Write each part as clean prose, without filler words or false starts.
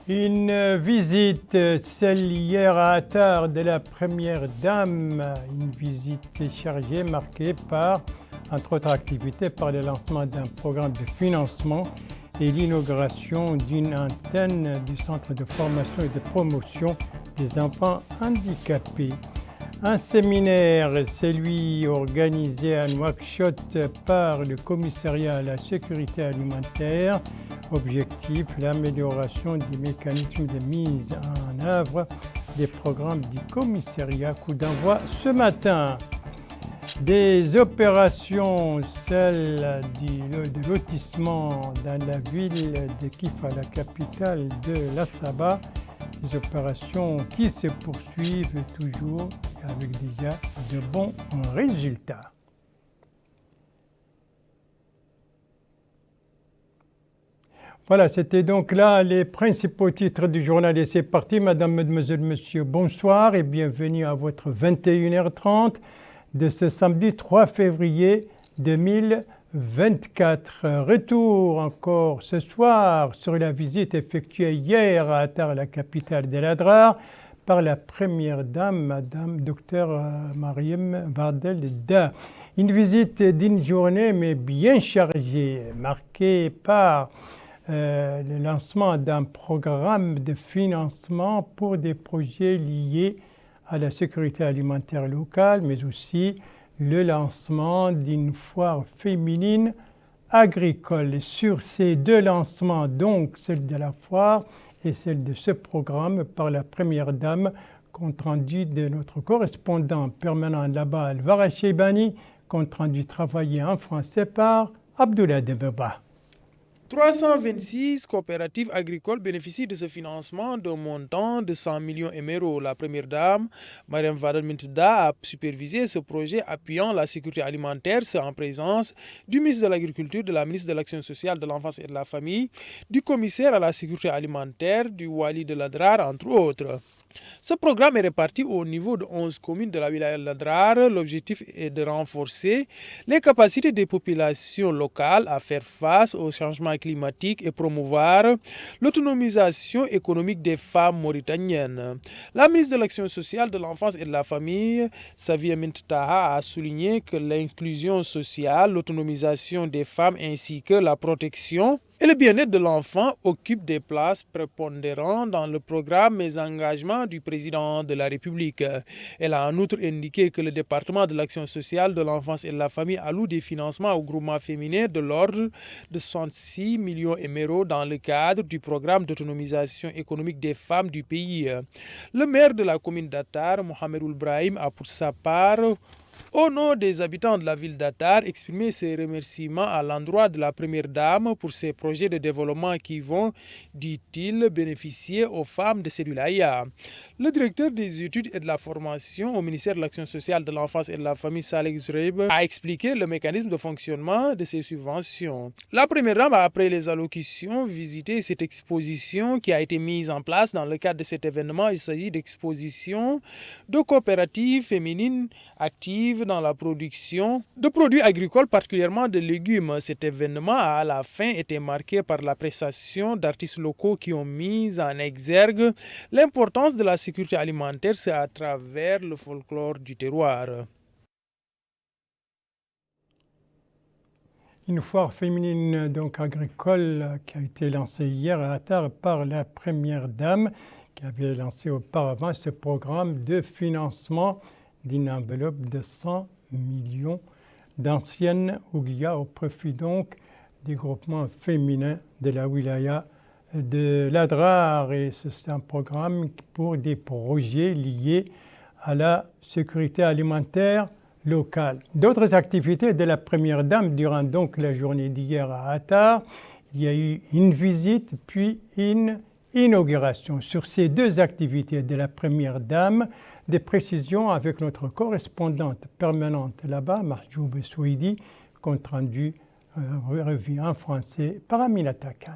Une visite, celle hier à Attar de la Première Dame, une visite chargée, marquée par, entre autres activités, par le lancement d'un programme de financement et l'inauguration d'une antenne du Centre de formation et de promotion des enfants handicapés. Un séminaire, celui organisé à Nouakchott par le commissariat à la sécurité alimentaire. Objectif, l'amélioration des mécanismes de mise en œuvre des programmes du commissariat. Coup d'envoi ce matin. Des opérations, celles de lotissement dans la ville de Kifa, la capitale de la Saba. Des opérations qui se poursuivent toujours avec déjà de bons résultats. Voilà, c'était donc là les principaux titres du journal et c'est parti. Madame, mademoiselle, monsieur, bonsoir et bienvenue à votre 21h30 de ce samedi 3 février 2024. Retour encore ce soir sur la visite effectuée hier à Attar, la capitale de l'Adrar, par la première dame, Madame Dr Mariam Bardel Da. Une visite d'une journée mais bien chargée, marquée par le lancement d'un programme de financement pour des projets liés à la sécurité alimentaire locale, mais aussi le lancement d'une foire féminine agricole. Sur ces deux lancements, donc celle de la foire et celle de ce programme par la Première Dame, compte rendu de notre correspondant permanent là-bas, Alvara Cheibani, compte rendu travaillé en français par Abdoulaye Debeba. 326 coopératives agricoles bénéficient de ce financement d'un montant de 100 millions €. La première dame, Mariam Vadel Mintda, a supervisé ce projet appuyant la sécurité alimentaire, c'est en présence du ministre de l'Agriculture, de la ministre de l'Action sociale, de l'Enfance et de la Famille, du commissaire à la sécurité alimentaire, du Wali de l'Adrar, entre autres. Ce programme est réparti au niveau de 11 communes de la wilaya d'Adrar. L'objectif est de renforcer les capacités des populations locales à faire face aux changements climatiques et promouvoir l'autonomisation économique des femmes mauritaniennes. La ministre de l'Action sociale, de l'Enfance et de la Famille, Savia Mintaha, a souligné que l'inclusion sociale, l'autonomisation des femmes ainsi que la protection et le bien-être de l'enfant occupent des places prépondérantes dans le programme et engagements du président de la République. Elle a en outre indiqué que le département de l'action sociale, de l'enfance et de la famille alloue des financements au groupement féminin de l'ordre de 66 millions € dans le cadre du programme d'autonomisation économique des femmes du pays. Le maire de la commune d'Attar, Mohamed Oulbrahim, a pour sa part, au nom des habitants de la ville d'Attar, exprimer ses remerciements à l'endroit de la Première Dame pour ses projets de développement qui vont, dit-il, bénéficier aux femmes de cette wilaya. Le directeur des études et de la formation au ministère de l'Action sociale, de l'Enfance et de la Famille, Saleh Zreib, a expliqué le mécanisme de fonctionnement de ces subventions. La Première Dame a, après les allocutions, visité cette exposition qui a été mise en place dans le cadre de cet événement. Il s'agit d'exposition de coopératives féminines actives dans la production de produits agricoles, particulièrement de légumes. Cet événement a à la fin été marqué par la prestation d'artistes locaux qui ont mis en exergue l'importance de la sécurité alimentaire, c'est à travers le folklore du terroir. Une foire féminine donc agricole qui a été lancée hier à Attar par la Première Dame, qui avait lancé auparavant ce programme de financement d'une enveloppe de 100 millions d'anciennes ouguiya au profit donc des groupements féminins de la wilaya de l'Adrar. Et c'est un programme pour des projets liés à la sécurité alimentaire locale. D'autres activités de la Première Dame durant donc la journée d'hier à Attar. Il y a eu une visite puis une inauguration. Sur ces deux activités de la Première Dame, des précisions avec notre correspondante permanente là-bas, Marjoub Souidi, compte rendu revu en français par Aminata Khan.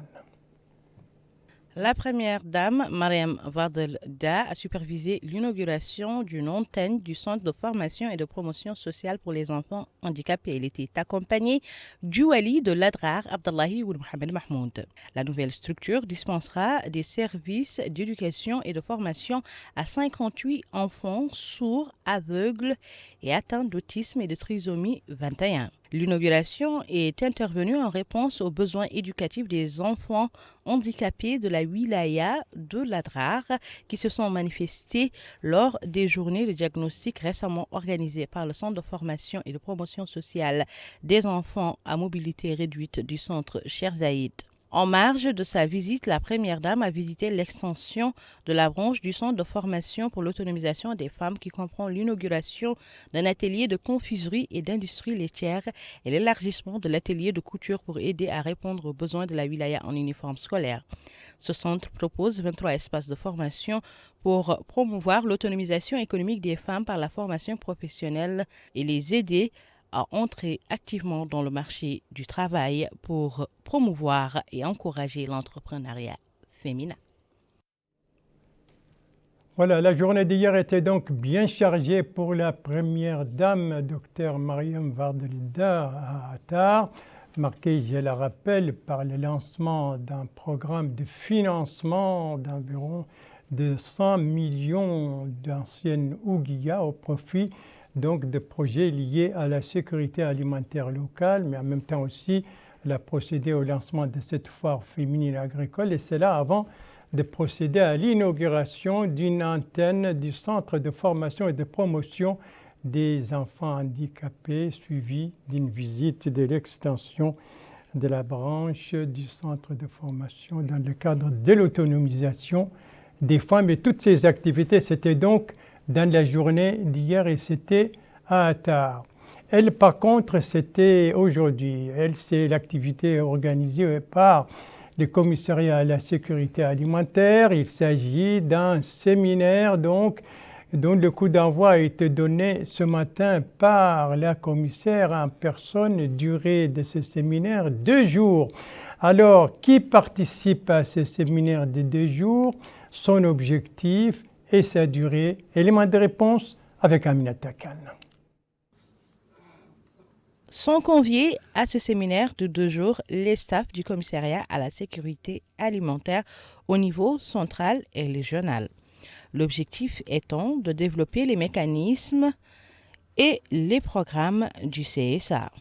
La première dame, Mariam Vadelda, a supervisé l'inauguration d'une antenne du Centre de formation et de promotion sociale pour les enfants handicapés. Elle était accompagnée du wali de l'Adrar, Abdallahi Ould Mohamed Mahmoud. La nouvelle structure dispensera des services d'éducation et de formation à 58 enfants sourds, aveugles et atteints d'autisme et de trisomie 21. L'inauguration est intervenue en réponse aux besoins éducatifs des enfants handicapés de la wilaya de l'Adrar qui se sont manifestés lors des journées de diagnostic récemment organisées par le Centre de formation et de promotion sociale des enfants à mobilité réduite du centre Cheikh Zayed. En marge de sa visite, la première dame a visité l'extension de la branche du Centre de formation pour l'autonomisation des femmes qui comprend l'inauguration d'un atelier de confiserie et d'industrie laitière et l'élargissement de l'atelier de couture pour aider à répondre aux besoins de la wilaya en uniforme scolaire. Ce centre propose 23 espaces de formation pour promouvoir l'autonomisation économique des femmes par la formation professionnelle et les aider à entrer activement dans le marché du travail pour promouvoir et encourager l'entrepreneuriat féminin. Voilà, la journée d'hier était donc bien chargée pour la première dame, Dr Mariam Vadelda à Attar, marquée, je le rappelle, par le lancement d'un programme de financement d'environ 200 millions d'anciennes ouguiyas au profit donc de projets liés à la sécurité alimentaire locale, mais en même temps aussi elle a procédé au lancement de cette foire féminine agricole, et c'est là avant de procéder à l'inauguration d'une antenne du Centre de formation et de promotion des enfants handicapés, suivie d'une visite de l'extension de la branche du Centre de formation dans le cadre de l'autonomisation des femmes. Et toutes ces activités, c'était donc dans la journée d'hier et c'était à Attar. Elle, par contre, c'était aujourd'hui. Elle, c'est l'activité organisée par le commissariat à la sécurité alimentaire. Il s'agit d'un séminaire donc, dont le coup d'envoi a été donné ce matin par la commissaire en personne. Durée de ce séminaire, 2 jours. Alors, qui participe à ce séminaire de 2 jours? Son objectif et sa durée. Élément de réponse avec Aminata Khan. Sont conviés à ce séminaire de 2 jours les staffs du commissariat à la sécurité alimentaire au niveau central et régional. L'objectif étant de développer les mécanismes et les programmes du CSA.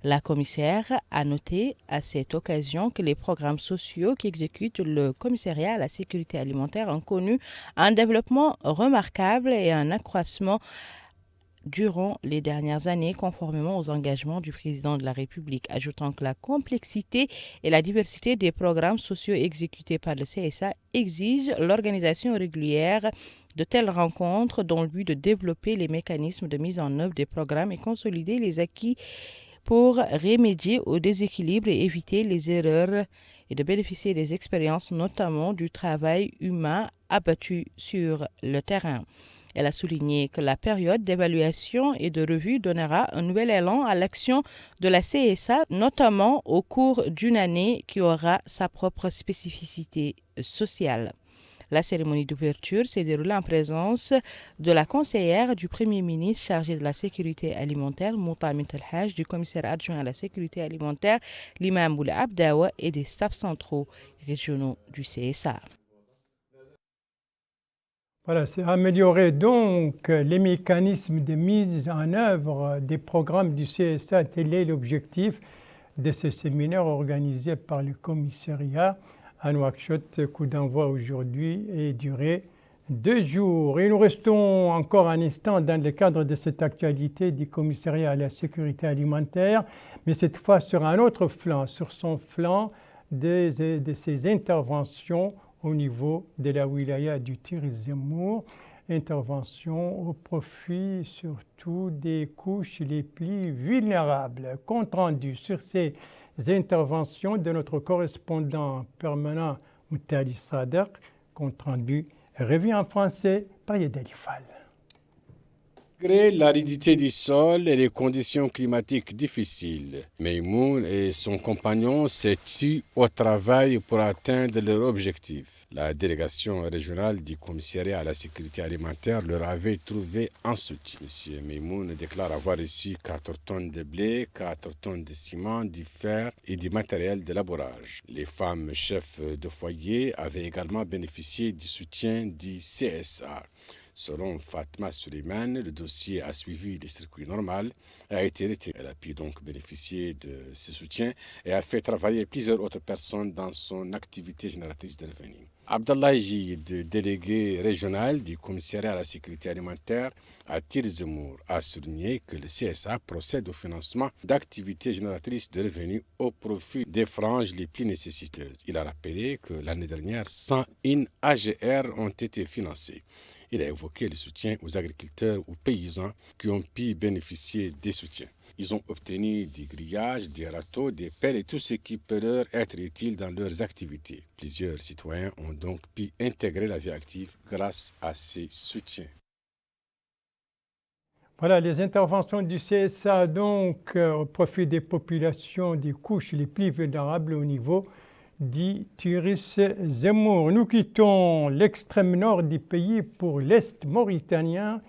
La commissaire a noté à cette occasion que les programmes sociaux qu'exécute le commissariat à la sécurité alimentaire ont connu un développement remarquable et un accroissement durant les dernières années, conformément aux engagements du président de la République, ajoutant que la complexité et la diversité des programmes sociaux exécutés par le CSA exigent l'organisation régulière de telles rencontres dans le but de développer les mécanismes de mise en œuvre des programmes et consolider les acquis pour remédier aux déséquilibres et éviter les erreurs et de bénéficier des expériences, notamment du travail humain abattu sur le terrain. Elle a souligné que la période d'évaluation et de revue donnera un nouvel élan à l'action de la CSA, notamment au cours d'une année qui aura sa propre spécificité sociale. La cérémonie d'ouverture s'est déroulée en présence de la conseillère du Premier ministre chargée de la sécurité alimentaire, Mouta Mint El-Haj, du commissaire adjoint à la sécurité alimentaire, l'imam Boula Abdawa, et des staffs centraux régionaux du CSA. Voilà, c'est améliorer donc les mécanismes de mise en œuvre des programmes du CSA. Tel est l'objectif de ce séminaire organisé par le commissariat à Nouakchott. Coup d'envoi aujourd'hui et duré 2 jours. Et nous restons encore un instant dans le cadre de cette actualité du commissariat à la sécurité alimentaire, mais cette fois sur un autre flanc, sur son flanc de ses interventions au niveau de la wilaya du Tir Zemmour, intervention au profit surtout des couches les plus vulnérables. Compte rendu sur ces interventions de notre correspondant permanent Moutali Sadek, compte rendu revue en français par Yedali Fall. Malgré l'aridité du sol et les conditions climatiques difficiles, Maïmoun et son compagnon se tuent au travail pour atteindre leur objectif. La délégation régionale du commissariat à la sécurité alimentaire leur avait trouvé un soutien. M. Maïmoun déclare avoir reçu 4 tonnes de blé, 4 tonnes de ciment, du fer et du matériel de labourage. Les femmes chefs de foyer avaient également bénéficié du soutien du CSA. Selon Fatma Suleiman, le dossier a suivi le circuit normal et a été retiré. Elle a pu donc bénéficier de ce soutien et a fait travailler plusieurs autres personnes dans son activité génératrice de revenus. Abdallah Jid, délégué régional du commissariat à la sécurité alimentaire à Tir-Zemour, a souligné que le CSA procède au financement d'activités génératrices de revenus au profit des franges les plus nécessiteuses. Il a rappelé que l'année dernière, 101 AGR ont été financés. Il a évoqué le soutien aux agriculteurs ou paysans qui ont pu bénéficier des soutiens. Ils ont obtenu des grillages, des râteaux, des pelles et tout ce qui peut leur être utile dans leurs activités. Plusieurs citoyens ont donc pu intégrer la vie active grâce à ces soutiens. Voilà les interventions du CSA donc au profit des populations des couches les plus vulnérables au niveau d'Itiris-Zemour. Nous quittons l'extrême nord du pays pour l'est mauritanien,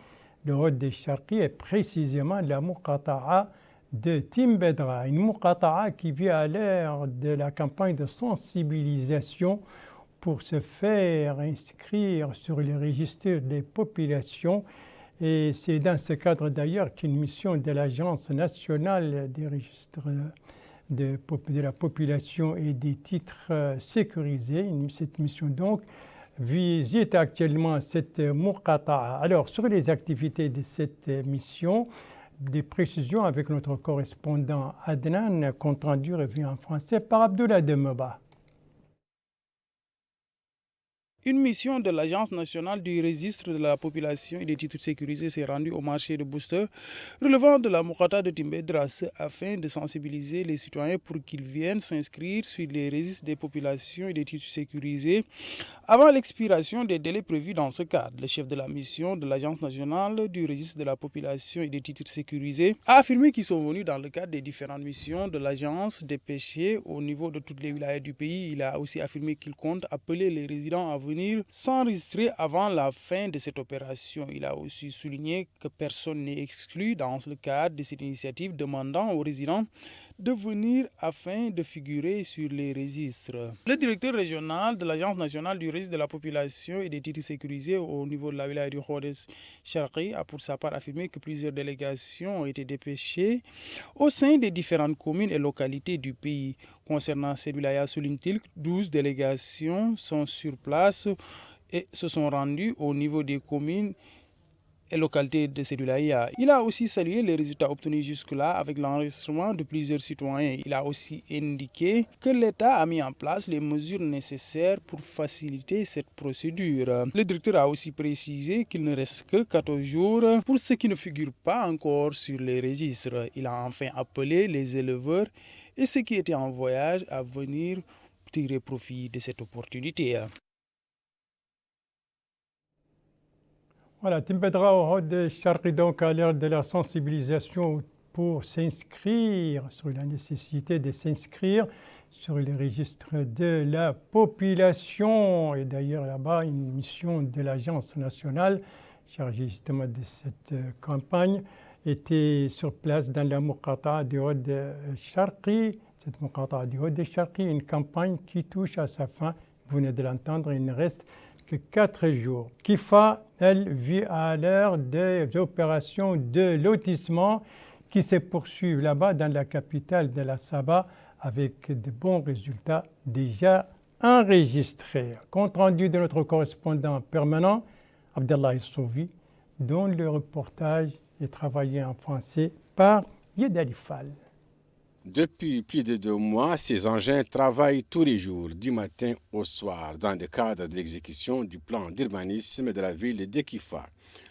le Hod Sharqi et précisément la Muqata'a de Timbedra. Une Muqata'a qui vit à l'ère de la campagne de sensibilisation pour se faire inscrire sur les registres des populations. Et c'est dans ce cadre d'ailleurs qu'une mission de l'Agence nationale des registres de la population et des titres sécurisés. Cette mission donc visite actuellement cette Muqata'a. Alors sur les activités de cette mission, des précisions avec notre correspondant Adnan, compte rendu revenu en français par Abdoulaye Demeba. Une mission de l'Agence nationale du registre de la population et des titres sécurisés s'est rendue au marché de Booster, relevant de la Muqata'a de Timbedra, afin de sensibiliser les citoyens pour qu'ils viennent s'inscrire sur les registres des populations et des titres sécurisés avant l'expiration des délais prévus dans ce cadre. Le chef de la mission de l'Agence nationale du registre de la population et des titres sécurisés a affirmé qu'ils sont venus dans le cadre des différentes missions de l'agence dépêchées au niveau de toutes les wilayas du pays. Il a aussi affirmé qu'il compte appeler les résidents à venir s'enregistrer avant la fin de cette opération. Il a aussi souligné que personne n'est exclu dans le cadre de cette initiative, demandant aux résidents de venir afin de figurer sur les registres. Le directeur régional de l'Agence nationale du registre de la population et des titres sécurisés au niveau de la wilaya du Hod Sharqi a pour sa part affirmé que plusieurs délégations ont été dépêchées au sein des différentes communes et localités du pays. Concernant cette wilaya, souligne-t-il, 12 délégations sont sur place et se sont rendues au niveau des communes et localités de cette wilaya. Il a aussi salué les résultats obtenus jusque-là avec l'enregistrement de plusieurs citoyens. Il a aussi indiqué que l'État a mis en place les mesures nécessaires pour faciliter cette procédure. Le directeur a aussi précisé qu'il ne reste que 14 jours pour ceux qui ne figurent pas encore sur les registres. Il a enfin appelé les éleveurs et ceux qui étaient en voyage à venir tirer profit de cette opportunité. Voilà, Timbedra au Hod Sharqi donc à l'ère de la sensibilisation pour s'inscrire, sur la nécessité de s'inscrire sur les registres de la population. Et d'ailleurs là-bas, une mission de l'Agence nationale chargée justement de cette campagne était sur place dans la Muqata'a du Hod Sharqi. Cette Muqata'a du Hod Sharqi, une campagne qui touche à sa fin. Vous venez de l'entendre, il ne reste que 4 jours. Kifa, elle, vit à l'heure des opérations de lotissement qui se poursuivent là-bas dans la capitale de la Saba avec de bons résultats déjà enregistrés. Compte rendu de notre correspondant permanent, Abdallah Souvi, dont le reportage est travaillé en français par Yedali Fall. Depuis plus de 2 mois, ces engins travaillent tous les jours, du matin au soir, dans le cadre de l'exécution du plan d'urbanisme de la ville de Kifa.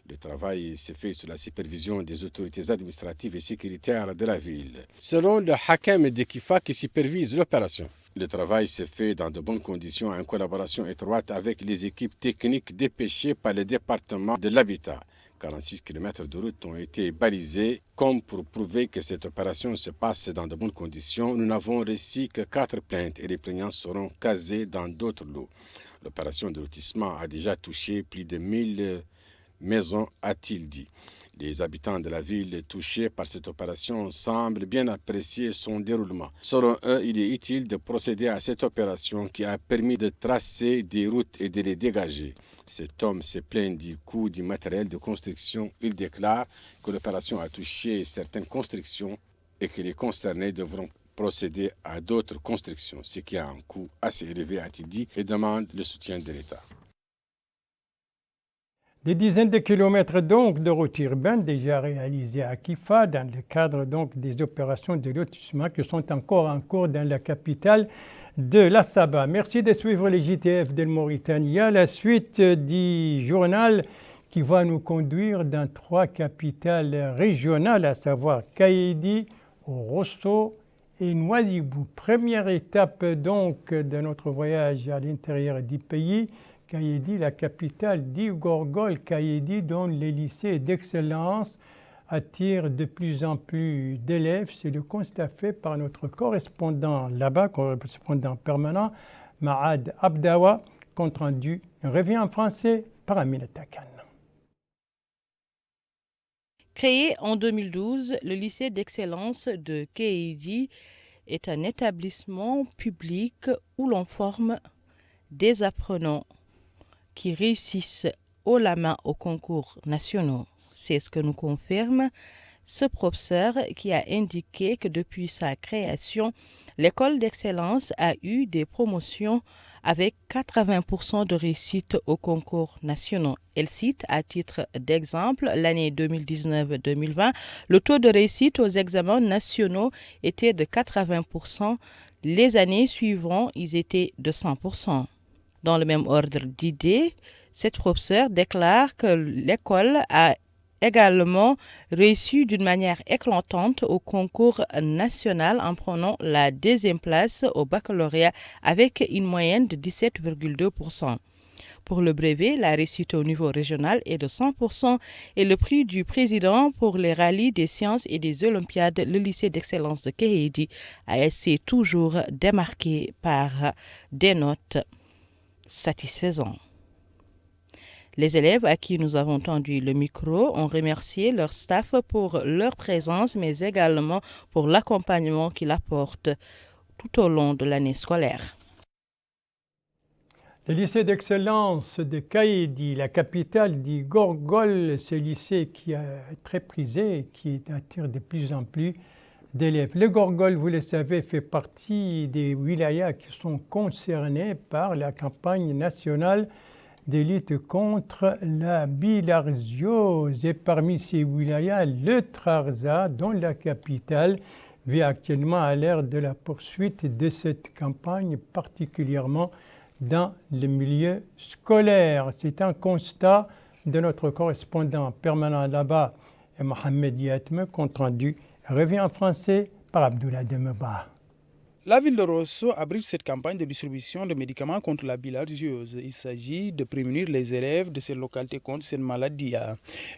Le travail se fait sous la supervision des autorités administratives et sécuritaires de la ville. Selon le Hakam de Kifa qui supervise l'opération, le travail se fait dans de bonnes conditions en collaboration étroite avec les équipes techniques dépêchées par le département de l'habitat. 46 km de route ont été balisés. Comme pour prouver que cette opération se passe dans de bonnes conditions, nous n'avons reçu que 4 plaintes et les plaignants seront casés dans d'autres lots. L'opération de lotissement a déjà touché plus de 1000 maisons, a-t-il dit. Les habitants de la ville touchés par cette opération semblent bien apprécier son déroulement. Selon eux, il est utile de procéder à cette opération qui a permis de tracer des routes et de les dégager. Cet homme se plaint du coût du matériel de construction. Il déclare que l'opération a touché certaines constructions et que les concernés devront procéder à d'autres constructions, ce qui a un coût assez élevé, a-t-il dit, et demande le soutien de l'État. Des dizaines de kilomètres donc de routes urbaines déjà réalisées à Kifa dans le cadre donc des opérations de lotissement qui sont encore en cours dans la capitale de la Saba. Merci de suivre les JTF de Mauritanie. À la suite du journal qui va nous conduire dans 3 capitales régionales, à savoir Kaïdi, Rosso et Nouadhibou. Première étape donc de notre voyage à l'intérieur du pays. Kaïdi, la capitale du Gorgol, Kaïdi, dont les lycées d'excellence attirent de plus en plus d'élèves. C'est le constat fait par notre correspondant là-bas, correspondant permanent, Maad Abdawa, compte rendu, revient en français par Aminata Khan. Créé en 2012, le lycée d'excellence de Kaïdi est un établissement public où l'on forme des apprenants qui réussissent haut la main aux concours nationaux. C'est ce que nous confirme ce professeur qui a indiqué que depuis sa création, l'école d'excellence a eu des promotions avec 80% de réussite aux concours nationaux. Elle cite à titre d'exemple l'année 2019-2020, le taux de réussite aux examens nationaux était de 80%. Les années suivantes, ils étaient de 100%. Dans le même ordre d'idées, cette professeure déclare que l'école a également réussi d'une manière éclatante au concours national en prenant la 2e place au baccalauréat avec une moyenne de 17,2%. Pour le brevet, la réussite au niveau régional est de 100% et le prix du président pour les rallyes des sciences et des Olympiades, le lycée d'excellence de Kaïdi, a été toujours démarqué par des notes satisfaisantes. Les élèves à qui nous avons tendu le micro ont remercié leur staff pour leur présence, mais également pour l'accompagnement qu'ils apportent tout au long de l'année scolaire. Le lycée d'excellence de Kaïdi, la capitale du Gorgol, ce lycée qui est très prisé et qui attire de plus en plus d'élèves. Le Gorgol, vous le savez, fait partie des wilayas qui sont concernés par la campagne nationale de lutte contre la bilharziose. Et parmi ces wilayas, le Trarza, dont la capitale, vit actuellement à l'ère de la poursuite de cette campagne, particulièrement dans le milieu scolaire. C'est un constat de notre correspondant permanent là-bas, Mohamed Yatme, compte rendu revient en français par Abdoulaye Demeba. La ville de Rosso abrite cette campagne de distribution de médicaments contre la bilharziose. Il s'agit de prémunir les élèves de ces localités contre cette maladie.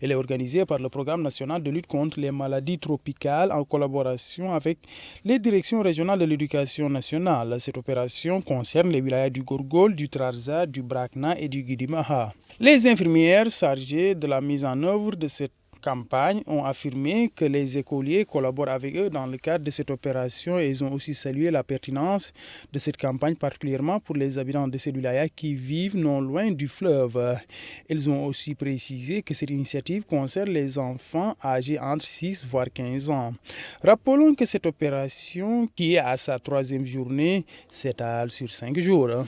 Elle est organisée par le Programme national de lutte contre les maladies tropicales en collaboration avec les directions régionales de l'éducation nationale. Cette opération concerne les wilayas du Gorgol, du Trarza, du Brakna et du Guidimaha. Les infirmières chargées de la mise en œuvre de cette campagne ont affirmé que les écoliers collaborent avec eux dans le cadre de cette opération et ils ont aussi salué la pertinence de cette campagne, particulièrement pour les habitants de ces wilayas qui vivent non loin du fleuve. Ils ont aussi précisé que cette initiative concerne les enfants âgés entre 6 voire 15 ans. Rappelons que cette opération, qui est à sa 3e journée, s'étale sur 5 jours.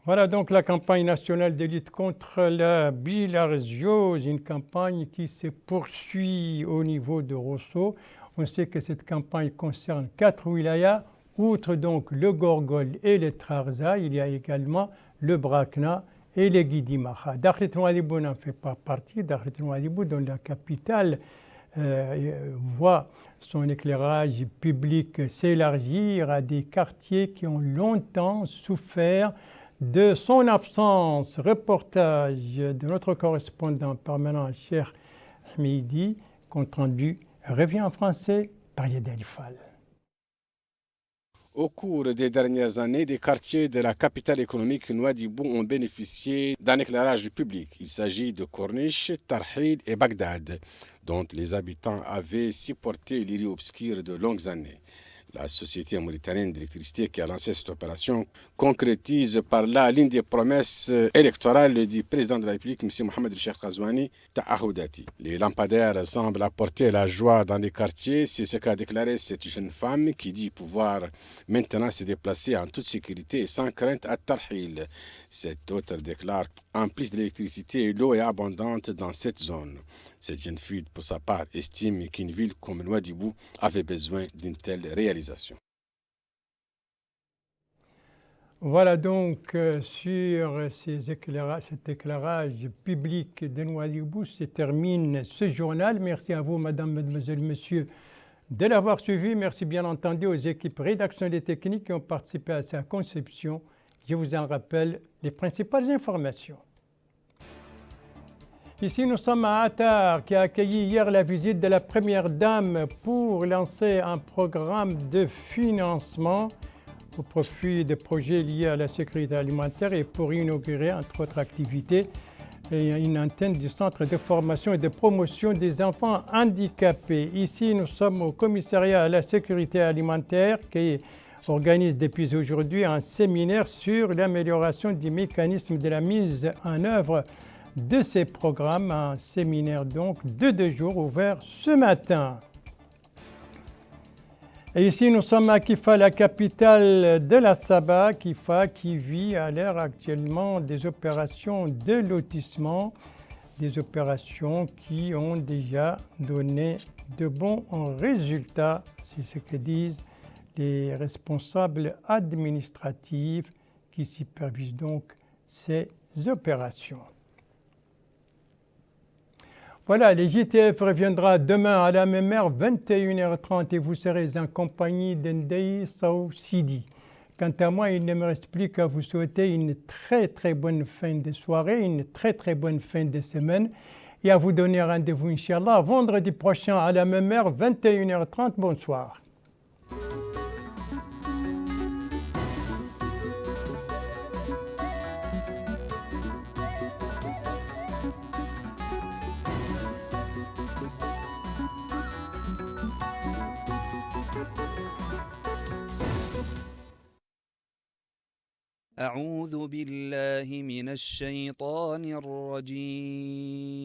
Voilà donc la campagne nationale de lutte contre la bilharziose, une campagne qui se poursuit au niveau de Rosso. On sait que cette campagne concerne 4 wilayas, outre donc le Gorgol et le Trarza, il y a également le Brakna et le Guidimaha. Dakhlet Nouadhibou n'en fait pas partie. Dakhlet Nouadhibou, dont la capitale voit son éclairage public s'élargir à des quartiers qui ont longtemps souffert de son absence. Reportage de notre correspondant permanent, Cheikh Hamidi, compte rendu revient en français par Yadel Fall. Au cours des dernières années, des quartiers de la capitale économique Nouadhibou ont bénéficié d'un éclairage public. Il s'agit de Corniche, Tarhil et Bagdad, dont les habitants avaient supporté l'îlot obscur de longues années. La société mauritanienne d'électricité qui a lancé cette opération concrétise par là l'une des promesses électorales du président de la République, M. Mohamed Cheikh Ghazouani, Ta'ahoudati. Les lampadaires semblent apporter la joie dans les quartiers. C'est ce qu'a déclaré cette jeune femme qui dit pouvoir maintenant se déplacer en toute sécurité et sans crainte à Tarhil. Cette autre déclare en plus de l'électricité, l'eau est abondante dans cette zone. Cette jeune fille, pour sa part, estime qu'une ville comme Nouadhibou avait besoin d'une telle réalisation. Voilà donc sur cet éclairage public de Nouadhibou se termine ce journal. Merci à vous, madame, mademoiselle, monsieur, de l'avoir suivi. Merci bien entendu aux équipes rédaction et techniques qui ont participé à sa conception. Je vous en rappelle les principales informations. Ici, nous sommes à Attar, qui a accueilli hier la visite de la Première Dame pour lancer un programme de financement au profit de projets liés à la sécurité alimentaire et pour inaugurer, entre autres activités, une antenne du Centre de formation et de promotion des enfants handicapés. Ici, nous sommes au commissariat à la sécurité alimentaire qui organise depuis aujourd'hui un séminaire sur l'amélioration du mécanisme de la mise en œuvre de ces programmes, un séminaire donc de 2 jours ouvert ce matin. Et ici, nous sommes à Kifa, la capitale de la Saba, Kifa qui vit à l'heure actuellement des opérations de lotissement, des opérations qui ont déjà donné de bons résultats, c'est ce que disent les responsables administratifs qui supervisent donc ces opérations. Voilà, les JTF reviendra demain à la même heure, 21h30, et vous serez en compagnie d'Ndei Sow Sidi. Quant à moi, il ne me reste plus qu'à vous souhaiter une très bonne fin de soirée, une très bonne fin de semaine, et à vous donner rendez-vous, Inch'Allah, vendredi prochain à la même heure, 21h30. Bonsoir. أعوذ بالله من الشيطان الرجيم